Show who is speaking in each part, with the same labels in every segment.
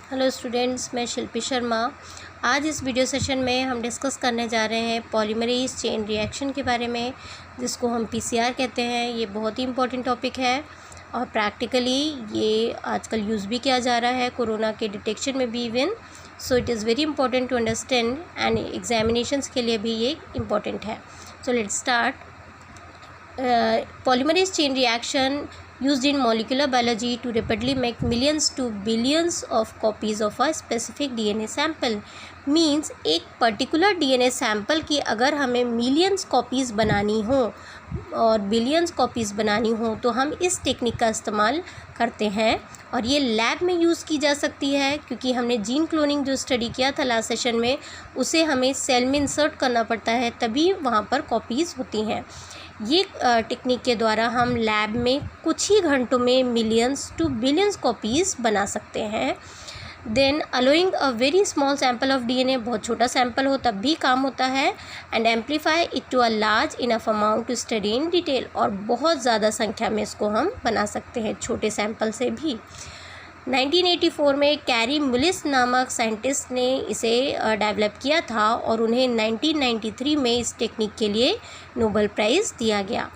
Speaker 1: Hello students, मैं शिल्पी शर्मा। आज इस वीडियो सेशन में हम डिस्कस करने जा रहे हैं पॉलीमरेज चेन रिएक्शन के बारे में, जिसको हम पीसीआर कहते हैं। ये बहुत ही इंपॉर्टेंट टॉपिक है और प्रैक्टिकली ये आजकल यूज़ भी किया जा रहा है कोरोना के डिटेक्शन में भी even. So it is very important to understand and examinations के लिए भी ये इम्पॉर्टेंट है। So let's start. Polymerase chain reaction used in molecular biology to rapidly make millions to billions of copies of a specific DNA sample means एक particular DNA sample की अगर हमें millions copies बनानी हो और बिलियंस कॉपीज़ बनानी हो तो हम इस टेक्निक का इस्तेमाल करते हैं और ये लैब में यूज़ की जा सकती है, क्योंकि हमने जीन क्लोनिंग जो स्टडी किया था लास्ट सेशन में, उसे हमें सेल में इंसर्ट करना पड़ता है तभी वहाँ पर कॉपीज़ होती हैं। ये टेक्निक के द्वारा हम लैब में कुछ ही घंटों में मिलियंस टू बिलियंस कॉपीज़ बना सकते हैं। Then allowing a very small sample of DNA, बहुत छोटा सैम्पल हो तब भी काम होता है। And amplify it to a large enough amount to study in detail, और बहुत ज़्यादा संख्या में इसको हम बना सकते हैं छोटे सैम्पल से भी। 1984 में कैरी मुलिस नामक साइंटिस्ट ने इसे डेवलप किया था और उन्हें 1993 में इस टेक्निक के लिए नोबेल प्राइज़ दिया गया।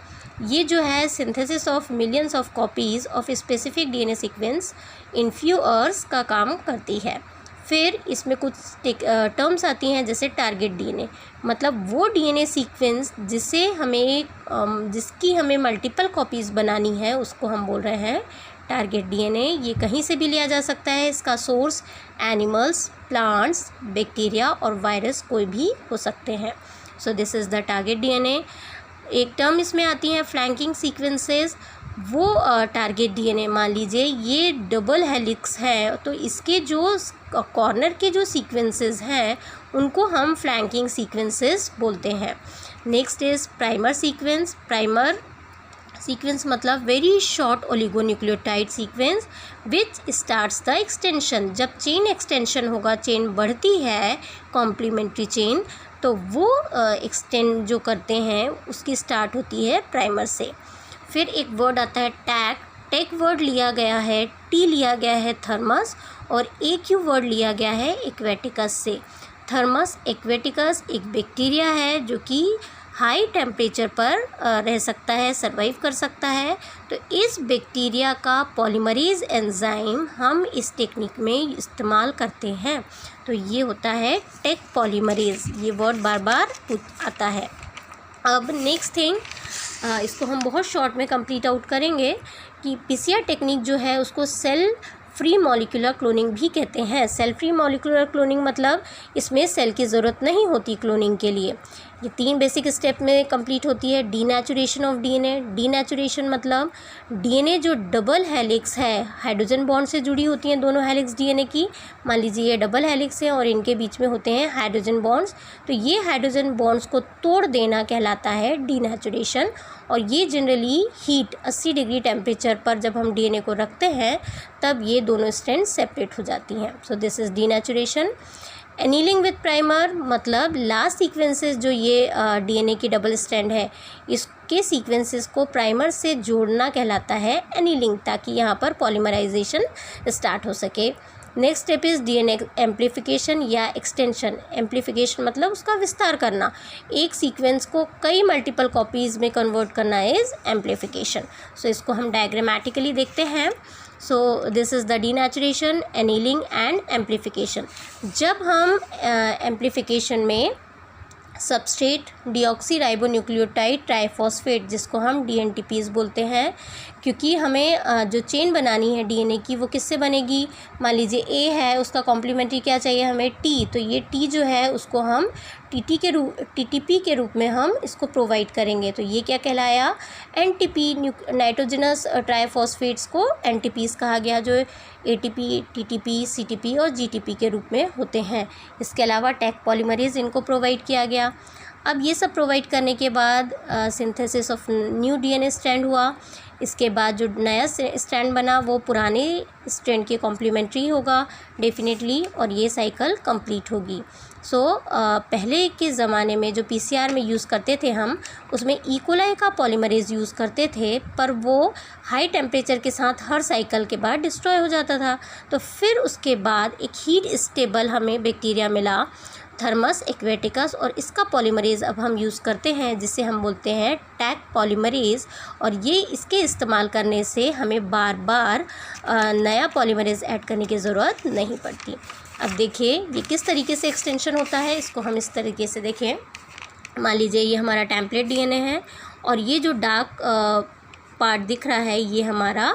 Speaker 1: ये जो है synthesis of millions of copies of specific DNA sequence in few hours का काम करती है। फिर इसमें कुछ टर्म्स आती हैं, जैसे टारगेट डीएनए, मतलब वो डीएनए सीक्वेंस जिसकी हमें मल्टीपल कॉपीज़ बनानी है उसको हम बोल रहे हैं टारगेट डीएनए। ये कहीं से भी लिया जा सकता है, इसका सोर्स एनिमल्स, प्लांट्स, बैक्टीरिया और वायरस कोई भी हो सकते हैं। So this is the target DNA. एक टर्म इसमें आती है फ्लैंकिंग सीक्वेंसेस। वो टारगेट डीएनए, मान लीजिए ये डबल हेलिक्स है तो इसके जो कॉर्नर के जो सीक्वेंसेस हैं उनको हम फ्लैंकिंग सीक्वेंसेस बोलते हैं। Next is primer sequence. Primer sequence मतलब very short oligonucleotide sequence which starts the extension. जब चेन एक्सटेंशन होगा, चेन बढ़ती है कॉम्प्लीमेंट्री चेन, तो वो एक्सटेंड जो करते हैं उसकी स्टार्ट होती है प्राइमर से। फिर एक वर्ड आता है टैग। टैग वर्ड लिया गया है, टी लिया गया है थर्मस, और एक्यू वर्ड लिया गया है एक्वेटिकस से। थर्मस एक्वेटिकस एक बैक्टीरिया है जो कि हाई टेम्परेचर पर रह सकता है, सर्वाइव कर सकता है। तो इस बैक्टीरिया का पॉलीमरेज एंजाइम हम इस टेक्निक में इस्तेमाल करते हैं। तो ये होता है टेक पॉलीमरेज। ये वर्ड बार बार आता है। अब नेक्स्ट थिंग, इसको हम बहुत शॉर्ट में कंप्लीट आउट करेंगे कि पीसीआर टेक्निक जो है उसको सेल फ्री मॉलिक्यूलर क्लोनिंग भी कहते हैं। सेल फ्री मॉलिक्यूलर क्लोनिंग मतलब इसमें सेल की ज़रूरत नहीं होती क्लोनिंग के लिए। ये 3 बेसिक स्टेप में कंप्लीट होती है। Denaturation of DNA. डीनेचुरेशन मतलब डीएनए जो डबल हेलिक्स है, हाइड्रोजन बॉन्ड से जुड़ी होती हैं दोनों हेलिक्स डीएनए की। मान लीजिए ये डबल हेलिक्स है और इनके बीच में होते हैं हाइड्रोजन बॉन्ड्स, तो ये हाइड्रोजन बॉन्ड्स को तोड़ देना कहलाता है डीनेचुरेशन। और ये जनरली हीट 80 डिग्री टेम्परेचर पर जब हम डीएनए को रखते हैं तब ये दोनों स्ट्रैंड सेपरेट हो जाती हैं। So this is denaturation. Annealing with primer मतलब लास्ट सीक्वेंसेस जो ये डीएनए की डबल स्ट्रैंड है, इसके सीक्वेंसेस को प्राइमर से जोड़ना कहलाता है एनीलिंग, ताकि यहाँ पर पॉलीमराइजेशन स्टार्ट हो सके। Next step is DNA amplification या एक्सटेंशन। एम्प्लीफिकेशन मतलब उसका विस्तार करना, एक सीक्वेंस को कई मल्टीपल कॉपीज़ में कन्वर्ट करना इज़ एम्प्लीफिकेशन। सो इसको हम डायग्रामेटिकली देखते हैं। So this is the denaturation, annealing and amplification. जब हम एम्प्लीफिकेशन में सबस्ट्रेट डीऑक्सीराइबोन्यूक्लियोटाइड ट्राइफॉस्फेट, जिसको हम डीएनटीपीज बोलते हैं, क्योंकि हमें जो चेन बनानी है डीएनए की वो किससे बनेगी। मान लीजिए ए है, उसका कॉम्प्लीमेंट्री क्या चाहिए हमें, टी। तो ये टी जो है उसको हम टीटीपी के रूप में हम इसको प्रोवाइड करेंगे। तो ये क्या कहलाया, एनटीपी। नाइट्रोजनस ट्राइफॉस्फेट्स को एनटीपीज कहा गया, जो एटीपी, टीटीपी, सीटीपी और जीटीपी के रूप में होते हैं। इसके अलावा टैग पॉलीमरेज इनको प्रोवाइड किया गया। अब ये सब प्रोवाइड करने के बाद synthesis of new DNA strand हुआ। इसके बाद जो नया स्ट्रैंड बना वो पुराने स्ट्रैंड के कॉम्प्लीमेंट्री होगा डेफिनेटली, और ये साइकिल कंप्लीट होगी। पहले के ज़माने में जो पीसीआर में यूज़ करते थे हम, उसमें ई कोलाई का पॉलीमरेज़ यूज़ करते थे, पर वो हाई टेम्परेचर के साथ हर साइकिल के बाद डिस्ट्रॉय हो जाता था। तो फिर उसके बाद एक हीट स्टेबल हमें बैक्टीरिया मिला, थर्मस एक्वेटिकस, और इसका पॉलीमरेज़ अब हम यूज़ करते हैं, जिसे हम बोलते हैं टैक पॉलीमरेज़। और ये इसके इस्तेमाल करने से हमें बार बार नया पॉलीमरेज़ ऐड करने की ज़रूरत नहीं पड़ती। अब देखिए ये किस तरीके से एक्सटेंशन होता है, इसको हम इस तरीके से देखें। मान लीजिए ये हमारा टेम्पलेट डीएनए है, और ये जो डार्क पार्ट दिख रहा है ये हमारा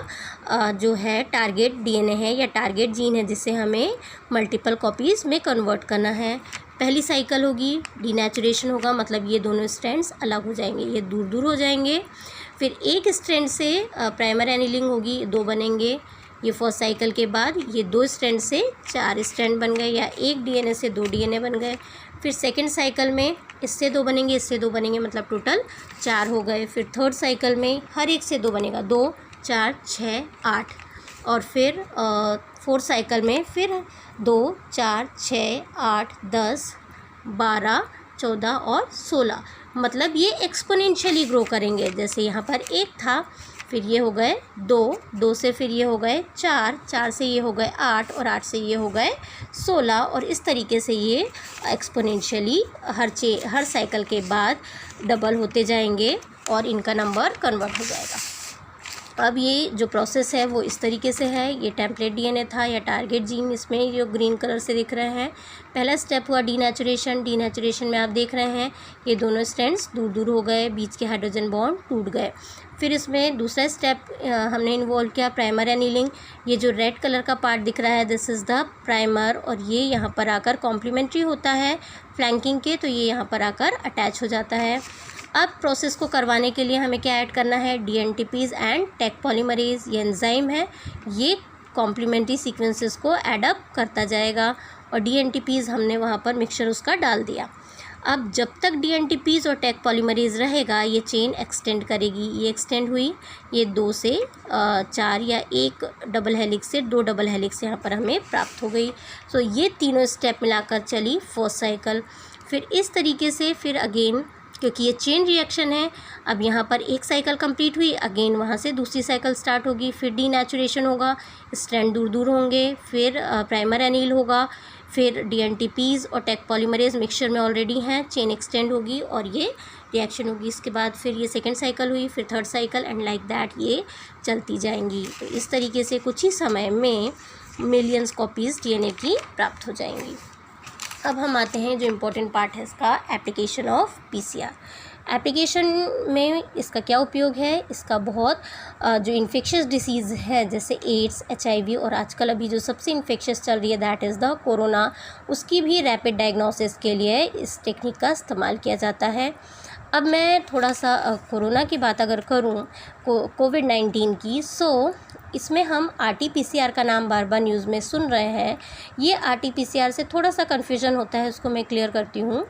Speaker 1: जो है टारगेट डीएनए है या टारगेट जीन है, जिसे हमें मल्टीपल कॉपीज़ में कन्वर्ट करना है। पहली साइकिल होगी, डीनेचुरेशन होगा, मतलब ये दोनों स्ट्रैंड्स अलग हो जाएंगे, ये दूर दूर हो जाएंगे। फिर एक स्ट्रैंड से प्राइमर एनीलिंग होगी, 2 बनेंगे। ये फर्स्ट साइकिल के बाद ये 2 स्ट्रैंड से 4 स्ट्रैंड बन गए, या एक डीएनए से 2 डीएनए बन गए। फिर सेकंड साइकिल में इससे 2 बनेंगे, इससे 2 बनेंगे, मतलब टोटल 4 हो गए। फिर थर्ड साइकिल में हर एक से 2 बनेगा, 2 4 6 8। और फिर फोर्थ साइकिल में फिर 2 4 6 8 10 12 14 और 16, मतलब ये एक्सपोनेंशियली ग्रो करेंगे। जैसे यहाँ पर 1 था, फिर ये हो गए 2, 2 से फिर ये हो गए 4, 4 से ये हो गए 8, और 8 से ये हो गए 16, और इस तरीके से ये एक्सपोनेंशियली हर साइकिल के बाद डबल होते जाएंगे और इनका नंबर कन्वर्ट हो जाएगा। अब ये जो प्रोसेस है वो इस तरीके से है। ये टेम्पलेट डीएनए था या टारगेट जीन, इसमें जो ग्रीन कलर से दिख रहे हैं। पहला स्टेप हुआ डीनेचुरेशन। डीनेचुरेशन में आप देख रहे हैं ये दोनों स्ट्रैंड्स दूर दूर हो गए, बीच के हाइड्रोजन बॉन्ड टूट गए। फिर इसमें दूसरा स्टेप हमने इन्वॉल्व किया प्राइमर एनीलिंग। ये जो रेड कलर का पार्ट दिख रहा है दिस इज़ द प्राइमर, और ये यहाँ पर आकर कॉम्प्लीमेंट्री होता है फ्लैंकिंग के, तो ये यहाँ पर आकर अटैच हो जाता है। अब प्रोसेस को करवाने के लिए हमें क्या ऐड करना है, डीएनटीपीज़ एंड टैक पॉलीमरेज़, ये एंजाइम है, ये कॉम्प्लीमेंट्री सीक्वेंसेस को एडअप करता जाएगा, और डीएनटीपीज़ हमने वहाँ पर मिक्सचर उसका डाल दिया। अब जब तक डीएनटीपीज़ और टैक पॉलीमरेज़ रहेगा ये चेन एक्सटेंड करेगी। ये एक्सटेंड हुई, ये 2 से 4 या 1 डबल हेलिक्स से 2 डबल हेलिक्स यहाँ पर हमें प्राप्त हो गई। सो ये तीनों स्टेप मिलाकर चली फर्स्ट साइकिल। फिर इस तरीके से फिर अगेन, क्योंकि ये चेन रिएक्शन है, अब यहाँ पर एक साइकिल कंप्लीट हुई, अगेन वहाँ से दूसरी साइकिल स्टार्ट होगी। फिर डीनेचुरेशन होगा, स्ट्रैंड दूर दूर होंगे, फिर प्राइमर एनील होगा, फिर डीएनटीपीज़ और टैक पॉलीमरेज़ मिक्सचर में ऑलरेडी हैं, चेन एक्सटेंड होगी और ये रिएक्शन होगी। इसके बाद फिर ये सेकंड साइकिल हुई, फिर third cycle, and like that ये चलती जाएंगी। तो इस तरीके से कुछ ही समय में मिलियंस कॉपीज़ डीएनए की प्राप्त हो जाएंगी। अब हम आते हैं जो इम्पोर्टेंट पार्ट है इसका, एप्लीकेशन ऑफ पीसीआर। एप्लीकेशन में इसका क्या उपयोग है, इसका बहुत जो इन्फेक्शियस डिसीज़ है जैसे एड्स, एचआईवी, और आजकल अभी जो सबसे इन्फेक्शियस चल रही है दैट इज़ द कोरोना, उसकी भी रैपिड डायग्नोसिस के लिए इस टेक्निक का इस्तेमाल किया जाता है। अब मैं थोड़ा सा कोरोना की बात अगर करूँ, कोविड-19 की, सो इसमें हम आरटी-पीसीआर का नाम बार बार न्यूज़ में सुन रहे हैं। ये आरटी-पीसीआर से थोड़ा सा कन्फ्यूजन होता है, उसको मैं क्लियर करती हूँ।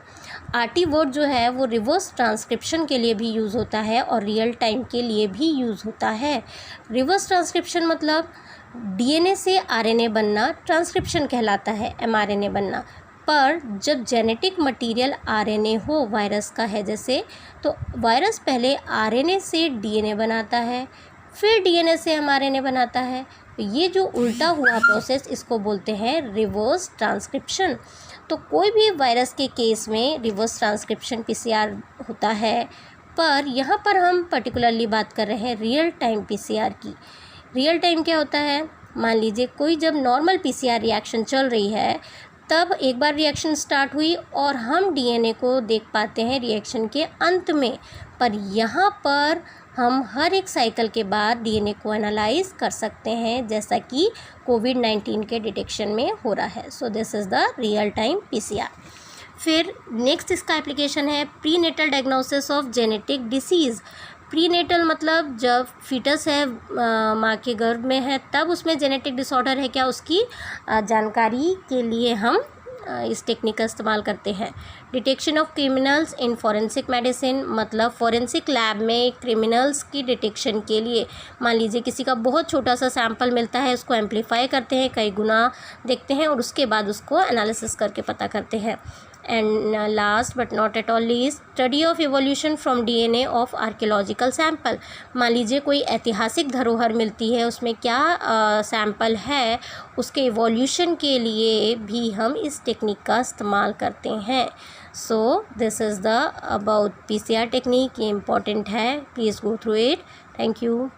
Speaker 1: आरटी वर्ड जो है वो रिवर्स ट्रांसक्रिप्शन के लिए भी यूज़ होता है और रियल टाइम के लिए भी यूज़ होता है। रिवर्स ट्रांसक्रिप्शन मतलब डीएनए से आरएनए बनना ट्रांसक्रिप्शन कहलाता है, एमआरएनए बनना। पर जब जेनेटिक मटेरियल आरएनए हो, वायरस का है जैसे, तो वायरस पहले आरएनए से डीएनए बनाता है, फिर डीएनए से एमआरएनए बनाता है। तो ये जो उल्टा हुआ प्रोसेस, इसको बोलते हैं रिवर्स ट्रांसक्रिप्शन। तो कोई भी वायरस के केस में रिवर्स ट्रांसक्रिप्शन पीसीआर होता है, पर यहाँ पर हम पर्टिकुलरली बात कर रहे हैं रियल टाइम पीसीआर की। रियल टाइम क्या होता है, मान लीजिए कोई जब नॉर्मल पीसीआर रिएक्शन चल रही है, तब एक बार रिएक्शन स्टार्ट हुई और हम डीएनए को देख पाते हैं रिएक्शन के अंत में, पर यहाँ पर हम हर एक साइकिल के बाद डीएनए को एनालाइज कर सकते हैं, जैसा कि कोविड-19 के डिटेक्शन में हो रहा है। So this is the real time PCR. फिर नेक्स्ट इसका एप्लीकेशन है prenatal diagnosis of genetic disease. Prenatal मतलब जब फीटस है, माँ के गर्भ में है, तब उसमें जेनेटिक डिसऑर्डर है क्या, उसकी जानकारी के लिए हम इस टेक्निक का इस्तेमाल करते हैं। Detection of criminals in forensic medicine, मतलब फॉरेंसिक लैब में क्रिमिनल्स की डिटेक्शन के लिए मान लीजिए किसी का बहुत छोटा सा सैंपल मिलता है, उसको एम्पलीफाई करते हैं, कई गुना देखते हैं और उसके बाद उसको एनालिसिस करके पता करते हैं। And last but not at all least, study of evolution from DNA of archaeological sample. मान लीजिए कोई ऐतिहासिक धरोहर मिलती है, उसमें क्या सैंपल है, उसके इवोल्यूशन के लिए भी हम इस टेक्निक का इस्तेमाल करते हैं। So this is the about PCR technique. ये इम्पॉर्टेंट है, please go through it. Thank you.